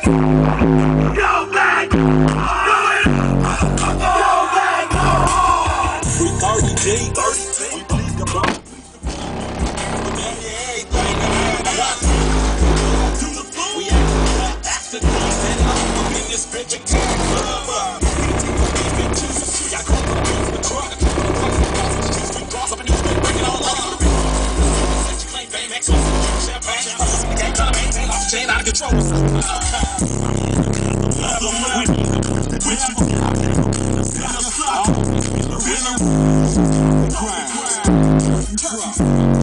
Go back! We 30 G, 30 we please the bump. We after this, and I'm in this bitch club. Y'all come from the truck. Street cross up and you bring it all up. You claim fame, excellence, champagne. The game trying to maintain off the chain out of control. We